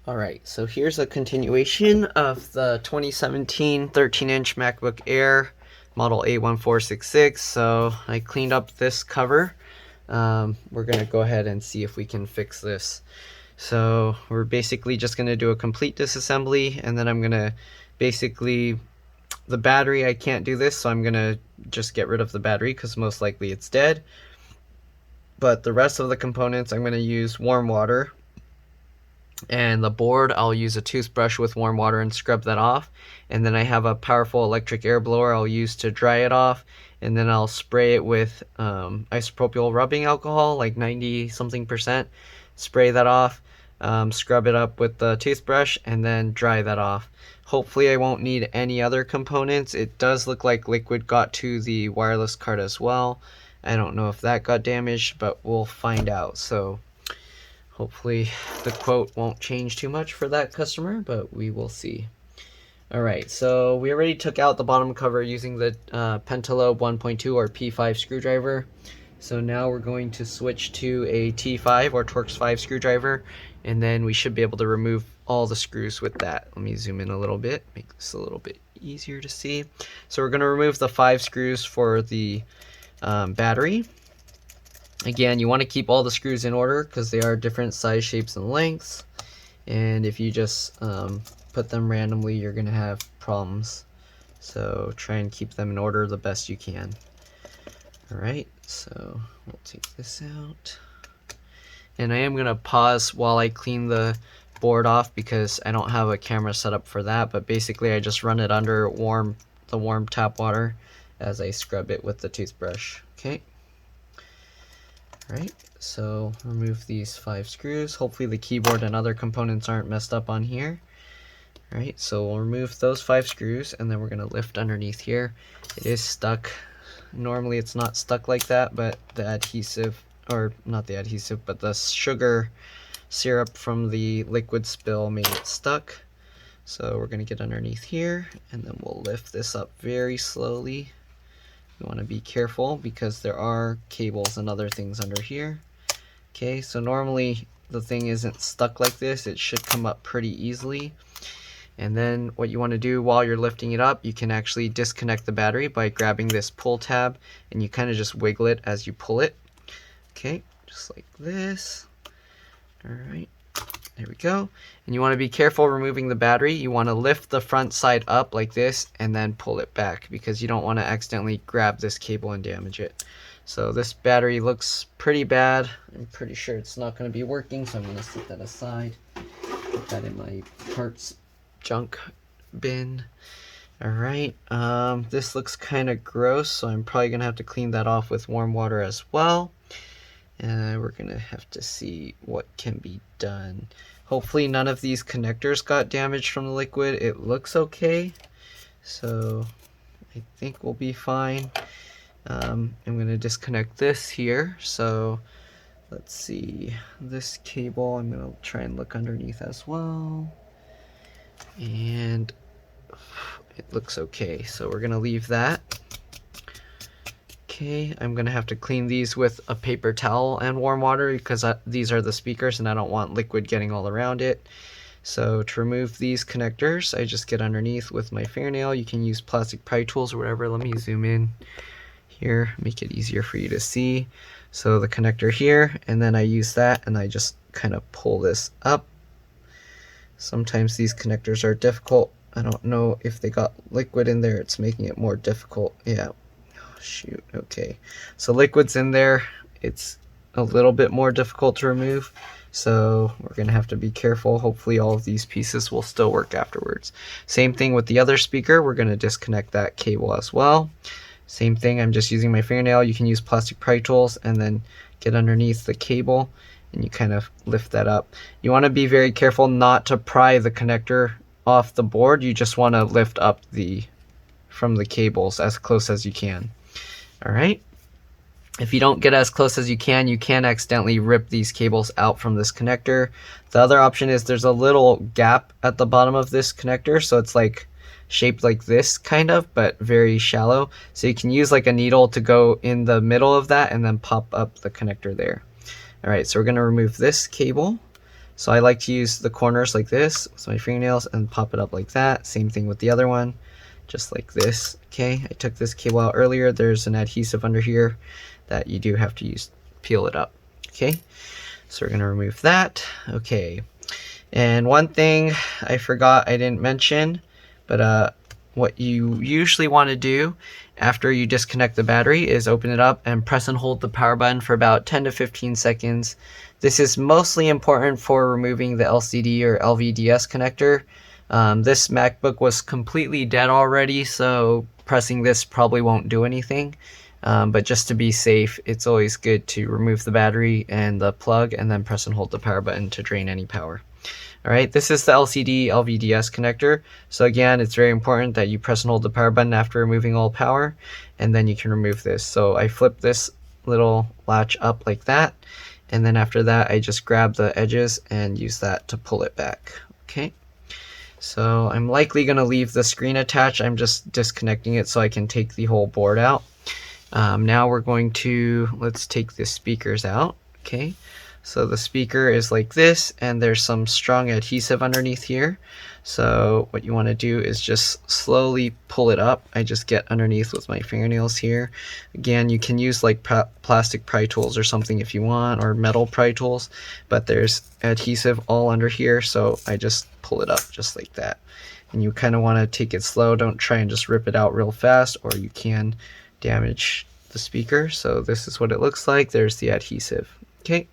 Alright, so here's a continuation of the 2017 13-inch MacBook Air model A1466. So I cleaned up this cover. We're going to go ahead and see if we can fix this. So we're basically just going to do a complete disassembly, and then I'm going to basically, the battery, I can't do this, so I'm going to just get rid of the battery because most likely it's dead. But the rest of the components I'm going to use warm water. And the board, I'll use a toothbrush with warm water and scrub that off. And then I have a powerful electric air blower I'll use to dry it off. And then I'll spray it with isopropyl rubbing alcohol, like 90 something %. Spray that off, scrub it up with the toothbrush, and then dry that off. Hopefully I won't need any other components. It does look like liquid got to the wireless card as well. I don't know if that got damaged, but we'll find out. So hopefully the quote won't change too much for that customer, but we will see. Alright, so we already took out the bottom cover using the pentalobe 1.2 or P5 screwdriver. So now we're going to switch to a T5 or Torx 5 screwdriver, and then we should be able to remove all the screws with that. Let me zoom in a little bit, make this a little bit easier to see. So we're going to remove the 5 screws for the battery. Again, you want to keep all the screws in order because they are different size, shapes, and lengths. And if you just put them randomly, you're going to have problems. So try and keep them in order the best you can. Alright, so we'll take this out. And I am going to pause while I clean the board off because I don't have a camera set up for that. But basically I just run it under the warm tap water as I scrub it with the toothbrush. Okay. Right, so remove these 5 screws. Hopefully the keyboard and other components aren't messed up on here. Alright, so we'll remove those 5 screws, and then we're going to lift underneath here. It is stuck. Normally it's not stuck like that, but the adhesive, or not the adhesive, but the sugar syrup from the liquid spill made it stuck. So we're going to get underneath here, and then we'll lift this up very slowly. You want to be careful because there are cables and other things under here. Okay, so normally the thing isn't stuck like this. It should come up pretty easily. And then what you want to do while you're lifting it up, you can actually disconnect the battery by grabbing this pull tab, and you kind of just wiggle it as you pull it. Okay, just like this. Alright, there we go. And you want to be careful removing the battery. You want to lift the front side up like this and then pull it back because you don't want to accidentally grab this cable and damage it. So this battery looks pretty bad. I'm pretty sure it's not going to be working, so I'm going to set that aside. Put that in my parts junk bin. Alright, this looks kind of gross, so I'm probably going to have to clean that off with warm water as well. And we're going to have to see what can be done. Hopefully none of these connectors got damaged from the liquid. It looks okay, so I think we'll be fine. I'm going to disconnect this here. So let's see, this cable, I'm going to try and look underneath as well. And it looks okay, so we're going to leave that. Okay, I'm going to have to clean these with a paper towel and warm water because these are the speakers and I don't want liquid getting all around it. So to remove these connectors, I just get underneath with my fingernail. You can use plastic pry tools or whatever. Let me zoom in here, make it easier for you to see. So the connector here, and then I use that and I just kind of pull this up. Sometimes these connectors are difficult. I don't know if they got liquid in there. It's making it more difficult. Yeah. Shoot, okay, so liquid's in there. It's a little bit more difficult to remove, so we're gonna have to be careful. Hopefully all of these pieces will still work afterwards. Same thing with the other speaker. We're gonna disconnect that cable as well. Same thing, I'm just using my fingernail. You can use plastic pry tools and then get underneath the cable and you kind of lift that up. You want to be very careful not to pry the connector off the board. You just want to lift up from the cables as close as you can. Alright, if you don't get as close as you can accidentally rip these cables out from this connector. The other option is there's a little gap at the bottom of this connector, so it's like shaped like this kind of, but very shallow. So you can use like a needle to go in the middle of that and then pop up the connector there. Alright, so we're going to remove this cable. So I like to use the corners like this with my fingernails and pop it up like that. Same thing with the other one, just like this. Okay, I took this cable out earlier. There's an adhesive under here that you do have to use, peel it up. Okay, so we're gonna remove that. Okay, and one thing I forgot I didn't mention, but what you usually want to do after you disconnect the battery is open it up and press and hold the power button for about 10 to 15 seconds. This is mostly important for removing the LCD or LVDS connector. This MacBook was completely dead already, so pressing this probably won't do anything. But just to be safe, it's always good to remove the battery and the plug and then press and hold the power button to drain any power. Alright, this is the LCD LVDS connector. So again, it's very important that you press and hold the power button after removing all power, and then you can remove this. So I flip this little latch up like that, and then after that I just grab the edges and use that to pull it back. Okay, so I'm likely going to leave the screen attached. I'm just disconnecting it so I can take the whole board out. Now we're going to, let's take the speakers out. Okay, so the speaker is like this, and there's some strong adhesive underneath here. So what you want to do is just slowly pull it up. I just get underneath with my fingernails here. Again, you can use like plastic pry tools or something if you want, or metal pry tools, but there's adhesive all under here, so I just pull it up just like that. And you kind of want to take it slow. Don't try and just rip it out real fast, or you can damage the speaker. So this is what it looks like. There's the adhesive. Okay,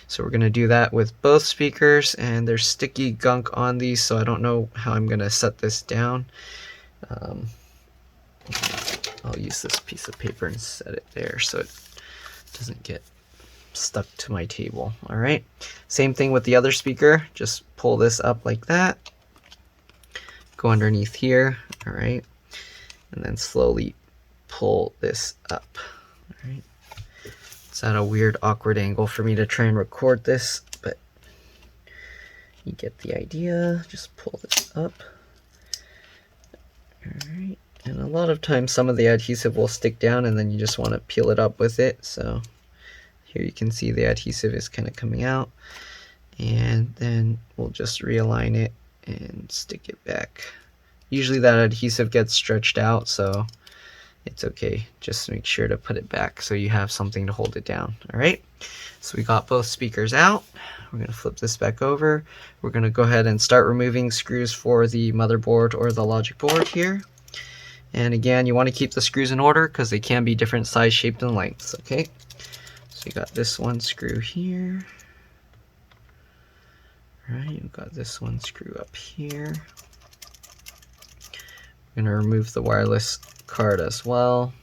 so we're going to do that with both speakers, and there's sticky gunk on these, so I don't know how I'm going to set this down. I'll use this piece of paper and set it there so it doesn't get stuck to my table. All right, same thing with the other speaker. Just pull this up like that, go underneath here. All right, and then slowly pull this up. All right, it's at a weird awkward angle for me to try and record this, but you get the idea. Just pull this up. All right, and a lot of times some of the adhesive will stick down and then you just want to peel it up with it. So here you can see the adhesive is kind of coming out, and then we'll just realign it and stick it back. Usually that adhesive gets stretched out, so it's okay. Just make sure to put it back so you have something to hold it down. All right, so we got both speakers out. We're going to flip this back over. We're going to go ahead and start removing screws for the motherboard or the logic board here. And again, you want to keep the screws in order because they can be different size, shape, and lengths. Okay, so you got this one screw here. All right, you've got this one screw up here. We're going to remove the wireless card as well.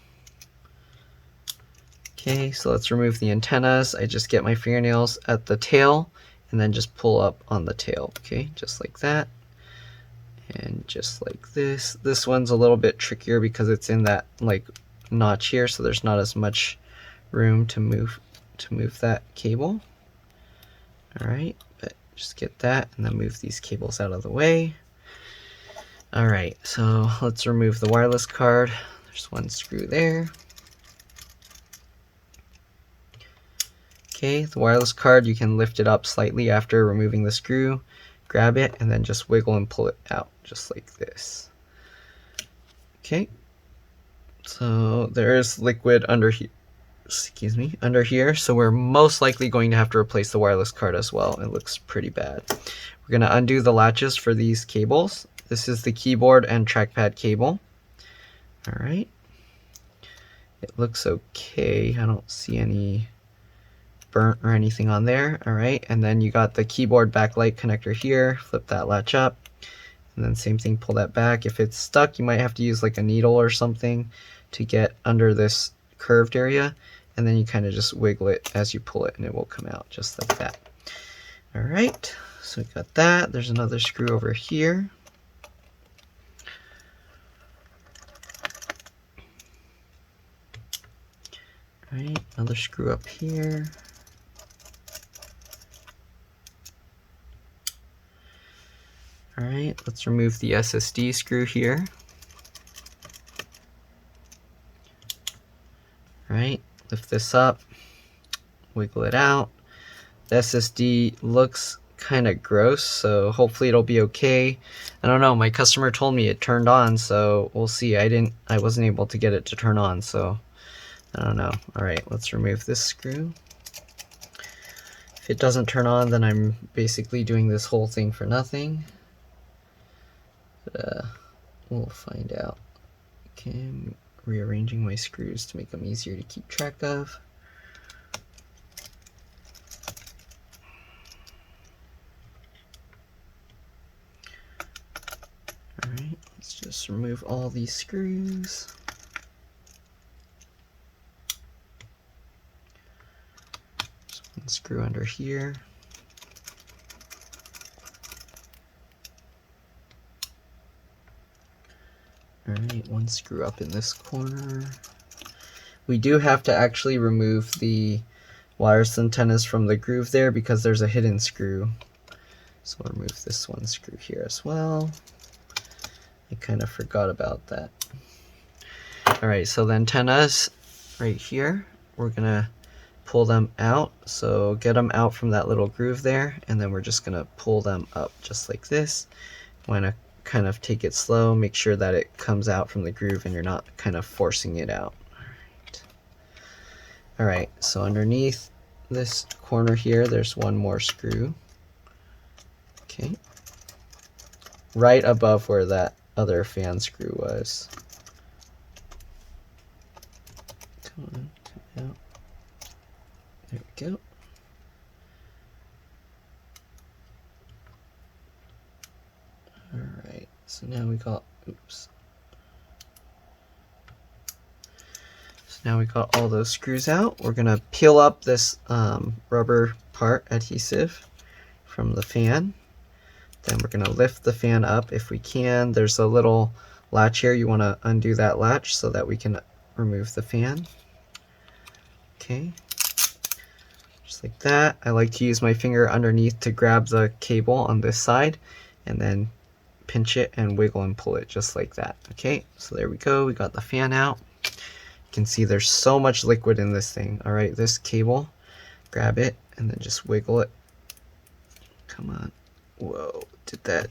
Okay, so let's remove the antennas. I just get my fingernails at the tail and then just pull up on the tail. Okay, just like that. And just like this. This one's a little bit trickier because it's in that like notch here, so there's not as much room to move that cable. All right, but just get that and then move these cables out of the way. All right, so let's remove the wireless card. There's one screw there. Okay, the wireless card, you can lift it up slightly after removing the screw, grab it, and then just wiggle and pull it out, just like this. Okay, so there is liquid under here. Excuse me, under here, so we're most likely going to have to replace the wireless card as well. It looks pretty bad. We're going to undo the latches for these cables. This is the keyboard and trackpad cable. All right, it looks okay. I don't see any burnt or anything on there. All right, and then you got the keyboard backlight connector here. Flip that latch up, and then same thing, pull that back. If it's stuck, you might have to use like a needle or something to get under this curved area, and then you kind of just wiggle it as you pull it and it will come out just like that. All right, so we got that. There's another screw over here. All right, another screw up here. All right, let's remove the SSD screw here. All right, lift this up, wiggle it out. The SSD looks kind of gross, so hopefully it'll be okay. I don't know, my customer told me it turned on, so we'll see. I wasn't able to get it to turn on, so I don't know. Alright, let's remove this screw. If it doesn't turn on, then I'm basically doing this whole thing for nothing. But, we'll find out. Okay, I'm rearranging my screws to make them easier to keep track of. Alright, let's just remove all these screws. There's one screw under here. Alright, one screw up in this corner. We do have to actually remove the wireless antennas from the groove there because there's a hidden screw. So we'll remove this one screw here as well. I kind of forgot about that. Alright, so the antennas right here, we're going to pull them out. So get them out from that little groove there, and then we're just going to pull them up just like this. Want to kind of take it slow, make sure that it comes out from the groove and you're not kind of forcing it out. Alright, so underneath this corner here, there's one more screw. Okay. Right above where that other fan screw was. Come on, come out. There we go. Alright, so now we got, oops. So now we got all those screws out. We're gonna peel up this rubber part adhesive from the fan. Then we're going to lift the fan up if we can. There's a little latch here. You want to undo that latch so that we can remove the fan. Okay. Just like that. I like to use my finger underneath to grab the cable on this side and then pinch it and wiggle and pull it just like that. Okay, so there we go. We got the fan out. You can see there's so much liquid in this thing. Alright, this cable, grab it and then just wiggle it. Come on. Whoa, did that.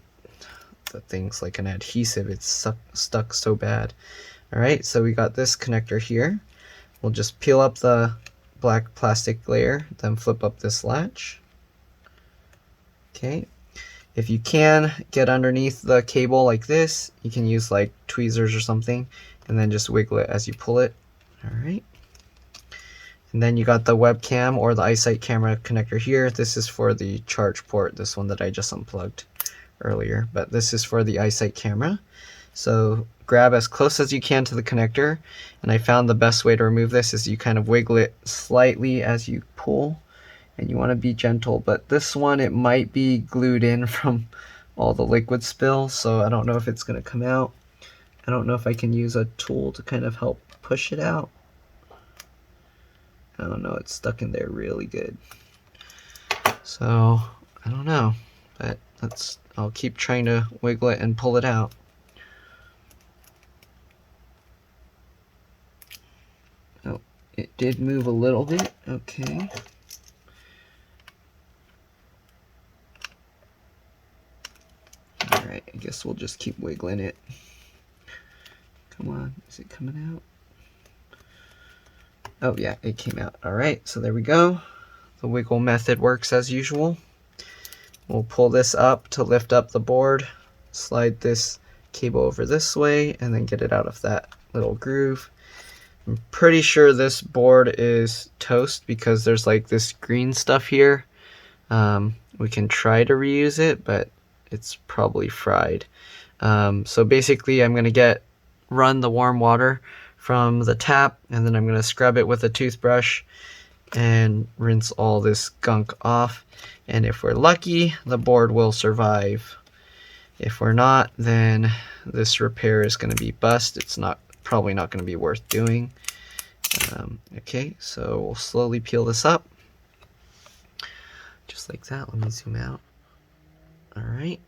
The thing's like an adhesive. It's stuck so bad. Alright, so we got this connector here. We'll just peel up the black plastic layer, then flip up this latch. Okay. If you can get underneath the cable like this, you can use like tweezers or something, and then just wiggle it as you pull it. Alright. And then you got the webcam or the iSight camera connector here. This is for the charge port, this one that I just unplugged earlier. But this is for the iSight camera. So grab as close as you can to the connector. And I found the best way to remove this is you kind of wiggle it slightly as you pull. And you want to be gentle. But this one, it might be glued in from all the liquid spill. So I don't know if it's going to come out. I don't know if I can use a tool to kind of help push it out. I don't know, it's stuck in there really good. So, I don't know, but I'll keep trying to wiggle it and pull it out. Oh, it did move a little bit, okay. Alright, I guess we'll just keep wiggling it. Come on, is it coming out? Oh yeah, it came out. Alright, so there we go. The wiggle method works as usual. We'll pull this up to lift up the board, slide this cable over this way, and then get it out of that little groove. I'm pretty sure this board is toast because there's like this green stuff here. We can try to reuse it, but it's probably fried. So basically I'm going to run the warm water from the tap, and then I'm going to scrub it with a toothbrush and rinse all this gunk off. And if we're lucky, the board will survive. If we're not, then this repair is going to be bust. It's probably not going to be worth doing. Okay, so we'll slowly peel this up. Just like that. Let me zoom out. Alright.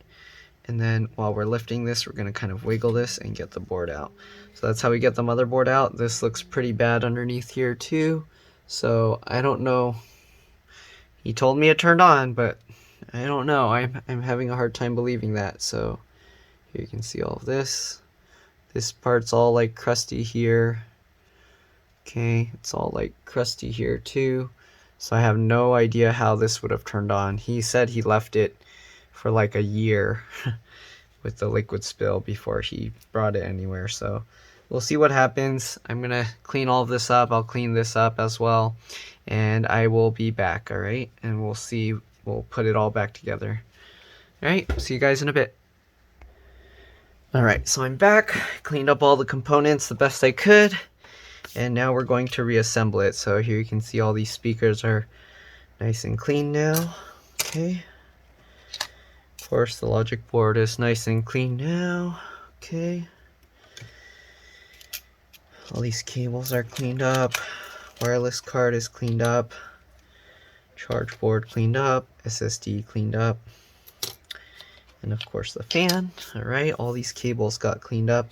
And then while we're lifting this, we're going to kind of wiggle this and get the board out. So that's how we get the motherboard out. This looks pretty bad underneath here too. So I don't know. He told me it turned on, but I don't know. I'm having a hard time believing that. So here you can see all of this. This part's all like crusty here. Okay, it's all like crusty here too. So I have no idea how this would have turned on. He said he left it for like a year with the liquid spill before he brought it anywhere. So we'll see what happens. I'm gonna clean all of this up. I'll clean this up as well, and I will be back. All right, and we'll see. We'll put it all back together. All right, see you guys in a bit. All right, so I'm back. Cleaned up all the components the best I could, and now we're going to reassemble it. So here you can see all these speakers are nice and clean now. Okay. Of course, the logic board is nice and clean now. Okay. All these cables are cleaned up. Wireless card is cleaned up. Charge board cleaned up. SSD cleaned up. And of course the fan. Alright, all these cables got cleaned up.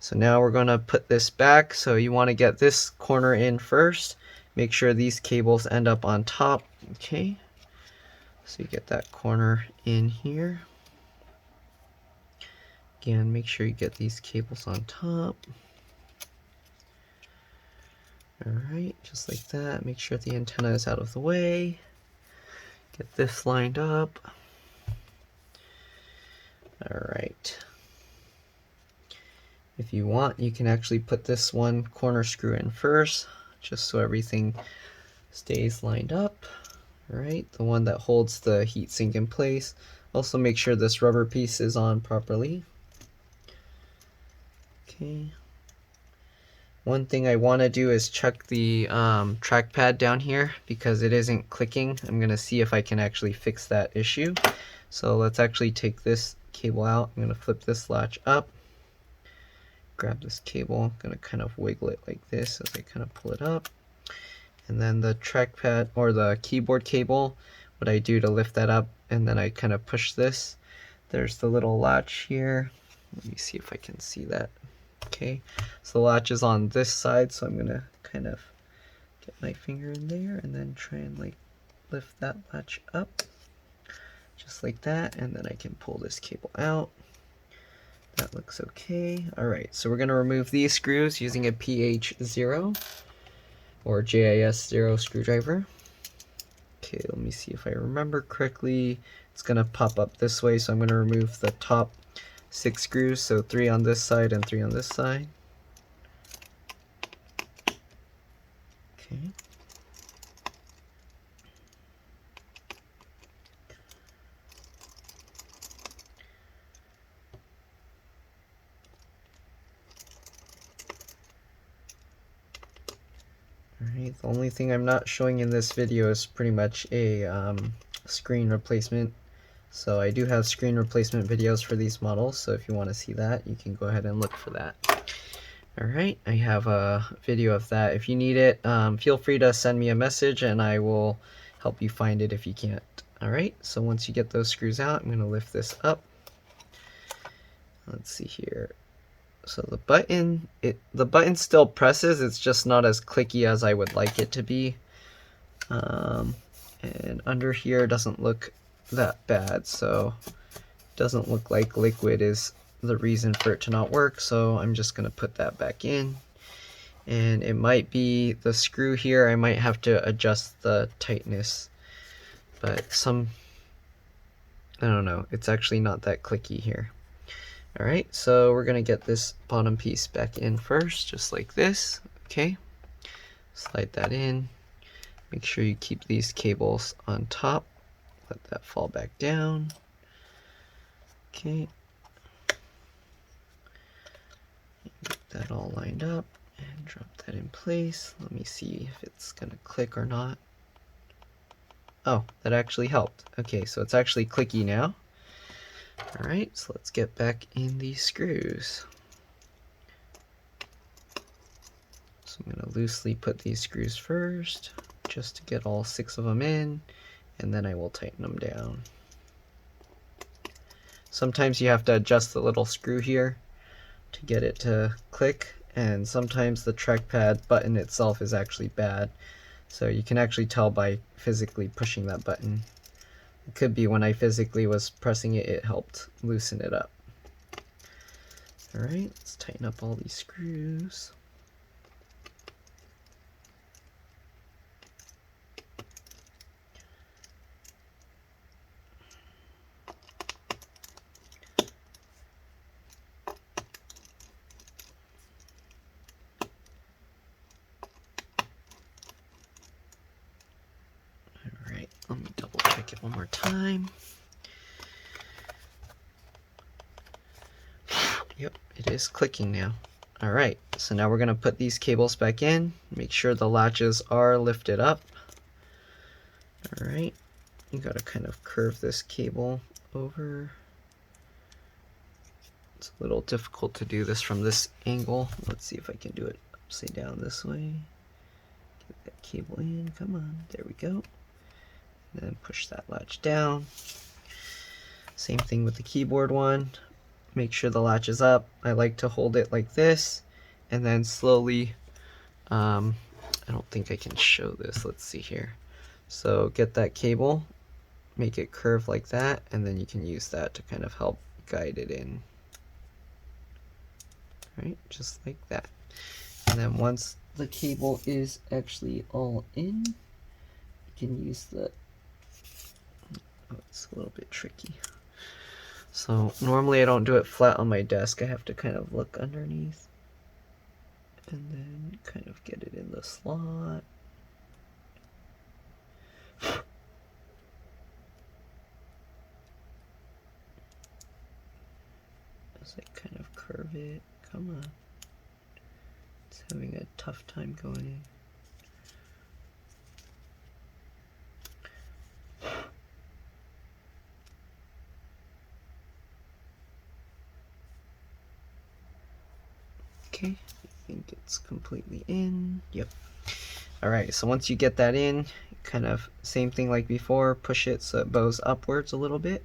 So now we're going to put this back. So you want to get this corner in first. Make sure these cables end up on top. Okay. So you get that corner in here. Again, make sure you get these cables on top. Alright, just like that. Make sure the antenna is out of the way. Get this lined up. Alright. If you want, you can actually put this one corner screw in first, just so everything stays lined up. Alright, the one that holds the heatsink in place. Also make sure this rubber piece is on properly. Okay. One thing I want to do is check the trackpad down here because it isn't clicking. I'm going to see if I can actually fix that issue. So let's actually take this cable out. I'm going to flip this latch up. Grab this cable. I'm going to kind of wiggle it like this as I kind of pull it up. And then the trackpad or the keyboard cable, what I do to lift that up, and then I kind of push this. There's the little latch here. Let me see if I can see that. Okay, so the latch is on this side, so I'm going to kind of get my finger in there and then try and like lift that latch up. Just like that, and then I can pull this cable out. That looks okay. Alright, so we're going to remove these screws using a PH0 or JIS0 screwdriver. Okay, let me see if I remember correctly. It's going to pop up this way, so I'm going to remove the top 6 screws, so 3 on this side and 3 on this side. Okay. Alright, the only thing I'm not showing in this video is pretty much a screen replacement. So I do have screen replacement videos for these models, so if you want to see that, you can go ahead and look for that. Alright, I have a video of that. If you need it, feel free to send me a message and I will help you find it if you can't. Alright, so once you get those screws out, I'm going to lift this up. Let's see here. So the button still presses, it's just not as clicky as I would like it to be. And under here doesn't look that bad, so it doesn't look like liquid is the reason for it to not work, so I'm just going to put that back in. And it might be the screw here, I might have to adjust the tightness, but I don't know, it's actually not that clicky here. Alright, so we're going to get this bottom piece back in first, just like this. Okay, slide that in. Make sure you keep these cables on top. Let that fall back down. Okay. Get that all lined up and drop that in place. Let me see if it's going to click or not. Oh, that actually helped. Okay, so it's actually clicky now. Alright, so let's get back in these screws. So I'm going to loosely put these screws first, just to get all 6 of them in, and then I will tighten them down. Sometimes you have to adjust the little screw here to get it to click, and sometimes the trackpad button itself is actually bad. So you can actually tell by physically pushing that button. It could be when I physically was pressing it, it helped loosen it up. Alright, let's tighten up all these screws. Alright, let me double check it one more time. Yep, it is clicking now. Alright, so now we're going to put these cables back in. Make sure the latches are lifted up. Alright, you got to kind of curve this cable over. It's a little difficult to do this from this angle. Let's see if I can do it upside down this way. Get that cable in, come on, there we go. And then push that latch down. Same thing with the keyboard one. Make sure the latch is up. I like to hold it like this and then slowly, I don't think I can show this, let's see here. So get that cable, make it curve like that, and then you can use that to kind of help guide it in. Right, just like that. And then once the cable is actually all in, you can use the, oh, it's a little bit tricky. So normally I don't do it flat on my desk. I have to kind of look underneath and then kind of get it in the slot. As I kind of curve it, come on. It's having a tough time going in. Okay, I think it's completely in. Yep. Alright, so once you get that in, kind of same thing like before, push it so it bows upwards a little bit.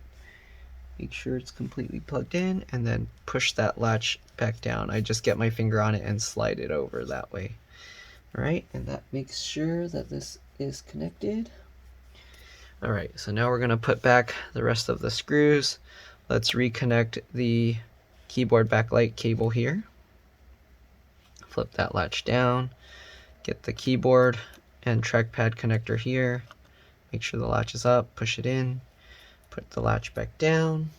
Make sure it's completely plugged in, and then push that latch back down. I just get my finger on it and slide it over that way. Alright, and that makes sure that this is connected. Alright, so now we're going to put back the rest of the screws. Let's reconnect the keyboard backlight cable here. Flip that latch down, get the keyboard and trackpad connector here, make sure the latch is up, push it in, put the latch back down.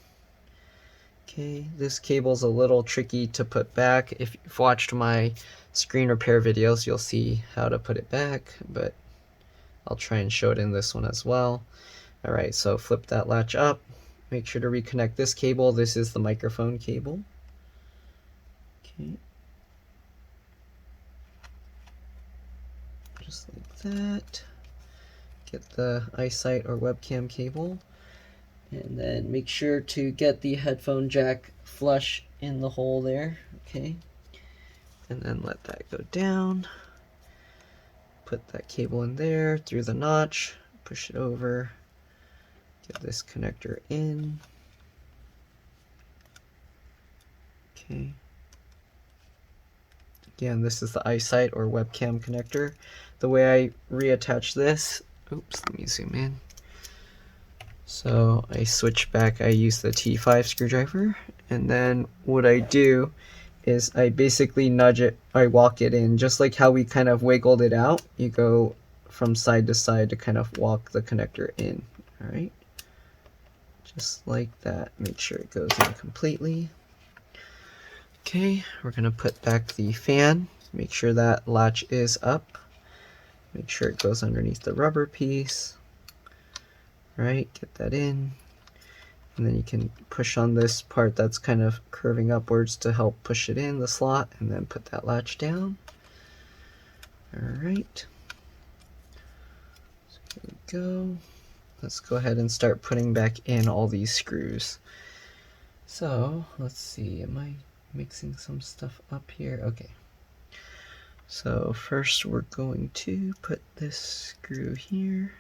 Okay, this cable's a little tricky to put back. If you've watched my screen repair videos, you'll see how to put it back, but I'll try and show it in this one as well. Alright, so flip that latch up, make sure to reconnect this cable. This is the microphone cable. Okay. Just like that. Get the eyesight or webcam cable, and then make sure to get the headphone jack flush in the hole there. Okay, and then let that go down. Put that cable in there through the notch, push it over, get this connector in. Okay. Again, this is the eyesight or webcam connector. The way I reattach this, oops, let me zoom in. So I switch back, I use the T5 screwdriver, and then what I do is I basically nudge it, I walk it in, just like how we kind of wiggled it out. You go from side to side to kind of walk the connector in, all right? Just like that, make sure it goes in completely. Okay, we're going to put back the fan, make sure that latch is up, make sure it goes underneath the rubber piece. Right, get that in, and then you can push on this part that's kind of curving upwards to help push it in the slot, and then put that latch down. Alright, so here we go. Let's go ahead and start putting back in all these screws. So let's see, am I mixing some stuff up here? Okay, so first we're going to put this screw here.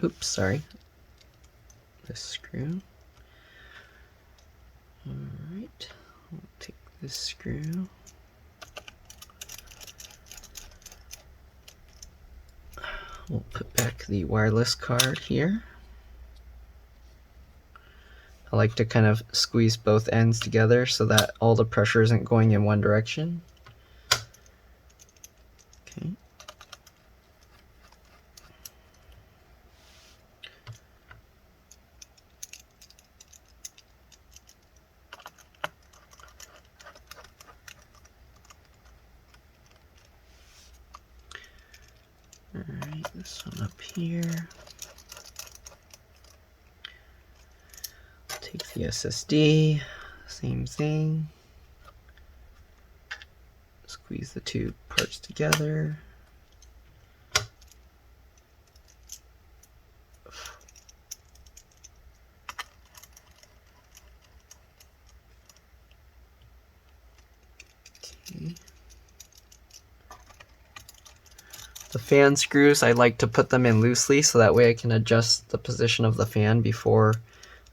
Oops, sorry. This screw. Alright, I'll take this screw. We'll put back the wireless card here. I like to kind of squeeze both ends together so that all the pressure isn't going in one direction. Okay. Alright, this one up here. Take the SSD, same thing. Squeeze the two parts together. Okay. The fan screws, I like to put them in loosely so that way I can adjust the position of the fan before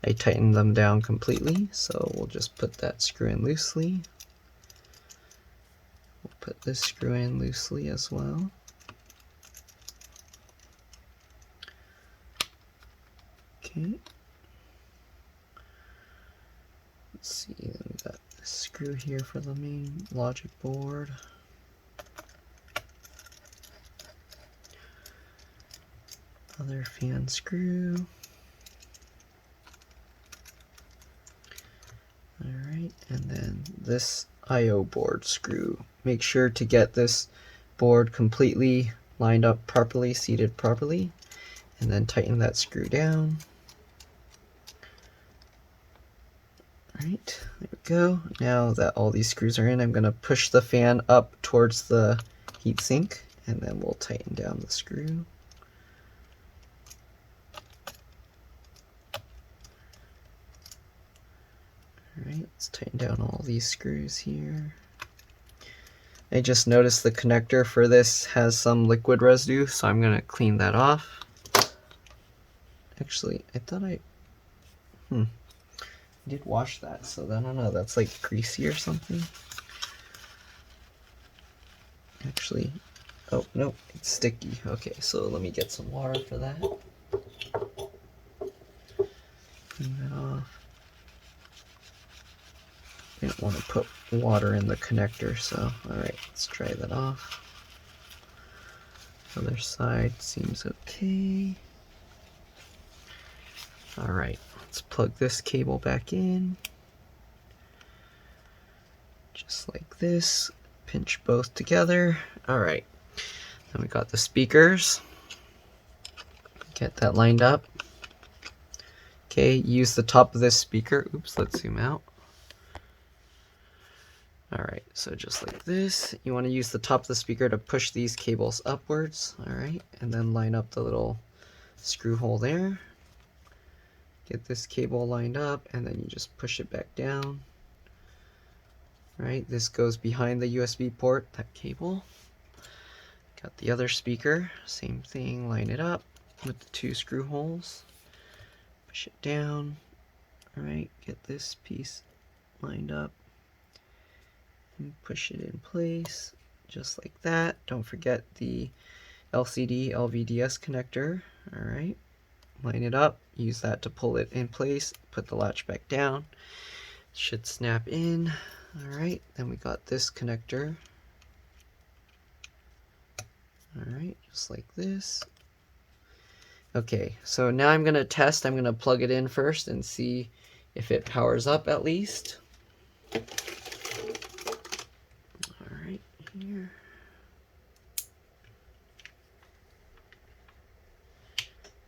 I tighten them down completely. So we'll just put that screw in loosely. We'll put this screw in loosely as well. Okay. Let's see, then we got this screw here for the main logic board. Other fan screw. Alright, and then this I/O board screw. Make sure to get this board completely lined up properly, seated properly, and then tighten that screw down. Alright, there we go. Now that all these screws are in, I'm going to push the fan up towards the heatsink, and then we'll tighten down the screw. Alright, let's tighten down all these screws here. I just noticed the connector for this has some liquid residue, so I'm going to clean that off. Actually, I thought I did wash that, so I don't know, that's like greasy or something. Actually, oh no, it's sticky. Okay, so let me get some water for that. Clean that off. I don't want to put water in the connector, so alright, let's dry that off. Other side seems okay. Alright, let's plug this cable back in. Just like this. Pinch both together. Alright, then we got the speakers. Get that lined up. Okay, use the top of this speaker. Oops, let's zoom out. Alright, so just like this. You want to use the top of the speaker to push these cables upwards. Alright, and then line up the little screw hole there. Get this cable lined up, and then you just push it back down. Right, this goes behind the USB port, that cable. Got the other speaker, same thing, line it up with the two screw holes. Push it down. Alright, get this piece lined up. And push it in place, just like that. Don't forget the LCD LVDS connector. Alright, line it up, use that to pull it in place, put the latch back down. It should snap in. Alright, then we got this connector. Alright, just like this. Okay, so now I'm going to test. I'm going to plug it in first and see if it powers up at least. Alright, here.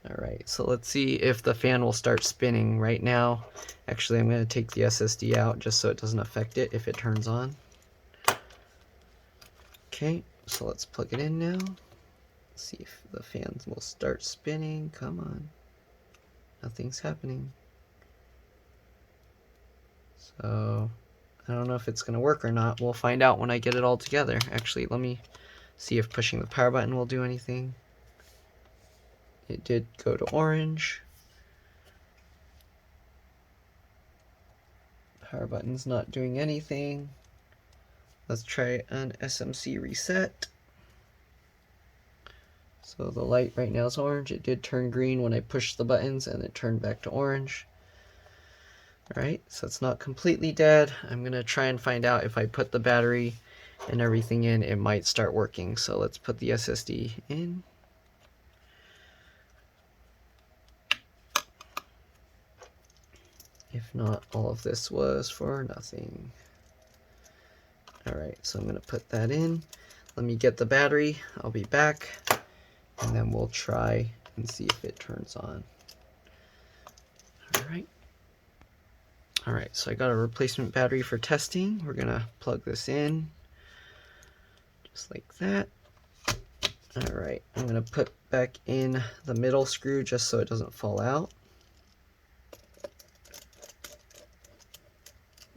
Alright, so let's see if the fan will start spinning right now. Actually, I'm going to take the SSD out just so it doesn't affect it if it turns on. Okay, so let's plug it in now. See if the fans will start spinning. Come on. Nothing's happening. So, I don't know if it's going to work or not. We'll find out when I get it all together. Actually, let me see if pushing the power button will do anything. It did go to orange. Power button's not doing anything. Let's try an SMC reset. So the light right now is orange. It did turn green when I pushed the buttons, and it turned back to orange. Alright, so it's not completely dead. I'm going to try and find out if I put the battery and everything in, it might start working. So let's put the SSD in. If not, all of this was for nothing. Alright, so I'm going to put that in. Let me get the battery. I'll be back. And then we'll try and see if it turns on. Alright. Alright, so I got a replacement battery for testing. We're going to plug this in. Just like that. Alright, I'm going to put back in the middle screw just so it doesn't fall out.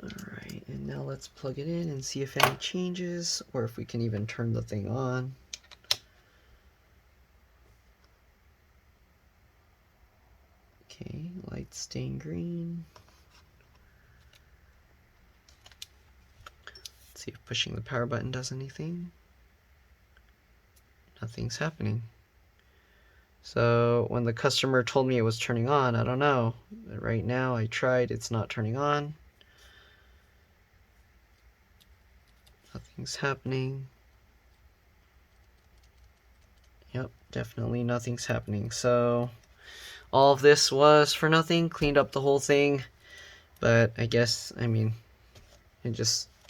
Alright, and now let's plug it in and see if any changes, or if we can even turn the thing on. Okay, lights staying green. Let's see if pushing the power button does anything. Nothing's happening. So when the customer told me it was turning on, I don't know. Right now I tried, it's not turning on. Nothing's happening. Yep, definitely nothing's happening. So all of this was for nothing. Cleaned up the whole thing. But I guess, I mean,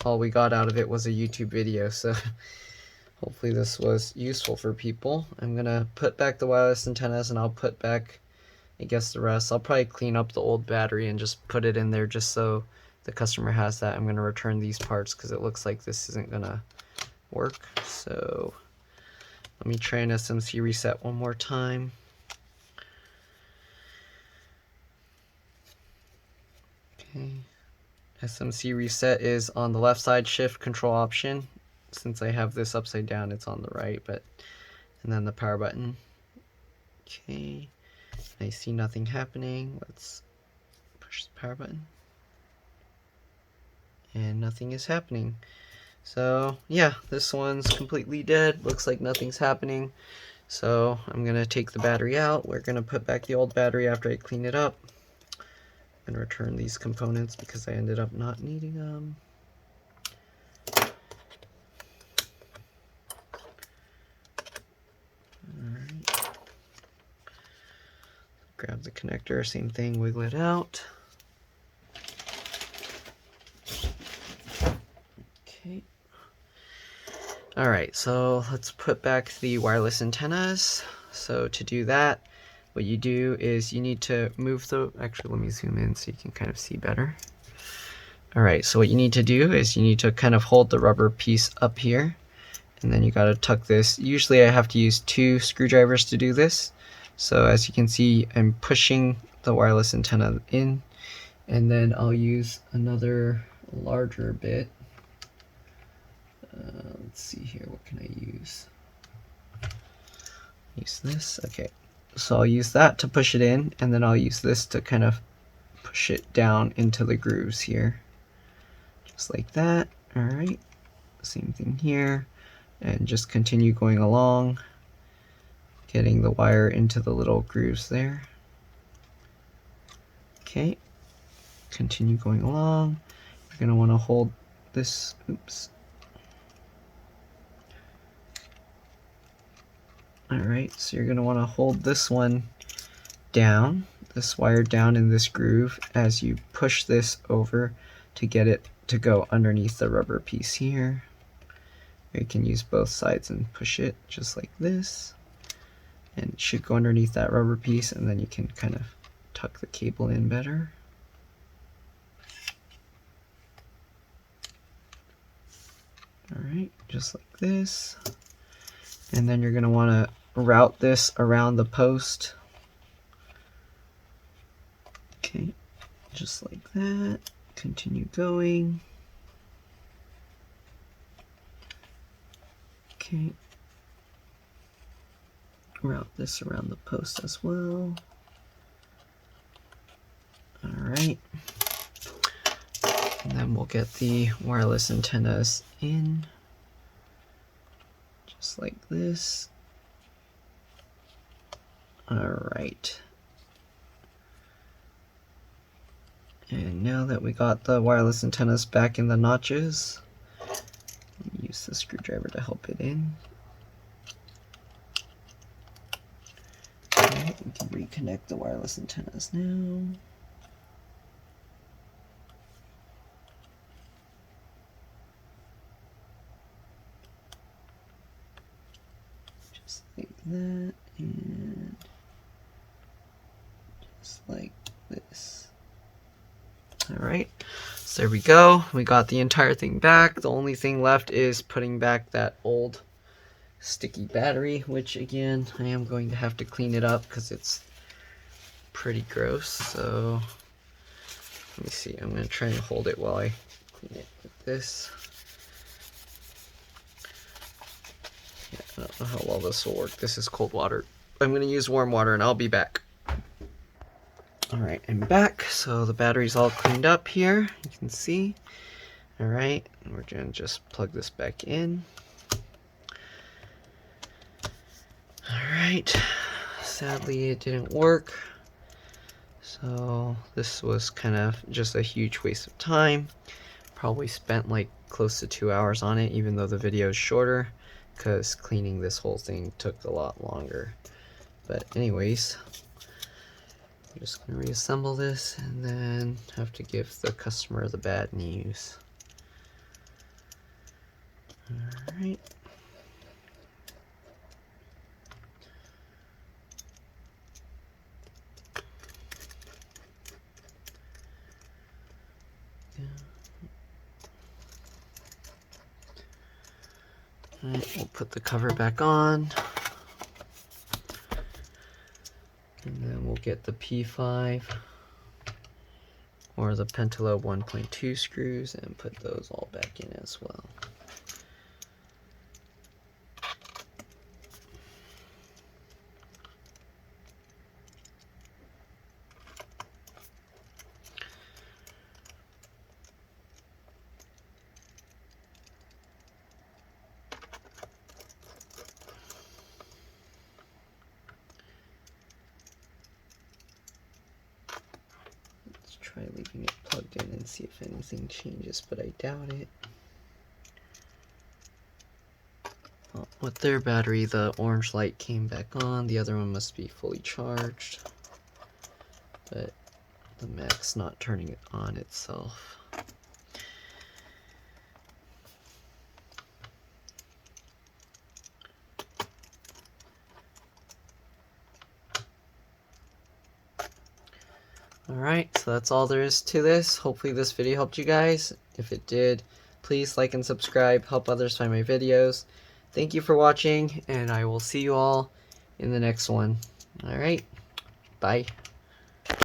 all we got out of it was a YouTube video. So hopefully this was useful for people. I'm going to put back the wireless antennas, and I'll put back, I guess, the rest. I'll probably clean up the old battery and just put it in there just so the customer has that. I'm going to return these parts because it looks like this isn't going to work. So let me try an SMC reset one more time. Okay. SMC reset is on the left side, shift control option. Since I have this upside down, it's on the right, and then the power button. Okay. I see nothing happening. Let's push the power button. And nothing is happening. So yeah, this one's completely dead. Looks like nothing's happening. So I'm gonna take the battery out. We're gonna put back the old battery after I clean it up. I'm gonna return these components because I ended up not needing them. Alright. Grab the connector, same thing, wiggle it out. Okay. Alright, so let's put back the wireless antennas. So to do that, what you do is you need to move the, actually let me zoom in so you can kind of see better. Alright, so what you need to do is you need to kind of hold the rubber piece up here, and then you gotta tuck this. Usually I have to use 2 screwdrivers to do this. So as you can see, I'm pushing the wireless antenna in, and then I'll use another larger bit. Let's see here, what can I use? Use this, okay. So I'll use that to push it in, and then I'll use this to kind of push it down into the grooves here. Just like that, alright. Same thing here, and just continue going along, getting the wire into the little grooves there. Okay, continue going along. You're going to want to hold this, oops. Alright, so you're going to want to hold this one down, this wire down in this groove as you push this over to get it to go underneath the rubber piece here. You can use both sides and push it just like this. And it should go underneath that rubber piece, and then you can kind of tuck the cable in better. Alright, just like this. And then you're going to want to route this around the post. Okay, just like that. Continue going. Okay. Route this around the post as well. Alright. And then we'll get the wireless antennas in. Just like this. Alright. And now that we got the wireless antennas back in the notches, use the screwdriver to help it in. Alright, we can reconnect the wireless antennas now. Just like that, and just like this. Alright, so there we go. We got the entire thing back. The only thing left is putting back that old sticky battery, which again, I am going to have to clean it up because it's pretty gross. So let me see, I'm going to try and hold it while I clean it with this. Yeah, I don't know how well this will work. This is cold water. I'm going to use warm water and I'll be back. Alright, I'm back. So the battery's all cleaned up here, you can see. Alright, we're going to just plug this back in. Alright, sadly it didn't work. So this was kind of just a huge waste of time. Probably spent like close to 2 hours on it, even though the video is shorter, because cleaning this whole thing took a lot longer. But anyways, I'm just going to reassemble this and then have to give the customer the bad news. Alright. Alright, we'll put the cover back on. And then we'll get the P5 or the pentalobe 1.2 screws and put those all back in as well. Try leaving it plugged in and see if anything changes, but I doubt it. Well, with their battery, the orange light came back on. The other one must be fully charged, but the Mac's not turning it on itself. Alright, so that's all there is to this. Hopefully this video helped you guys. If it did, please like and subscribe, help others find my videos. Thank you for watching, and I will see you all in the next one. Alright, bye.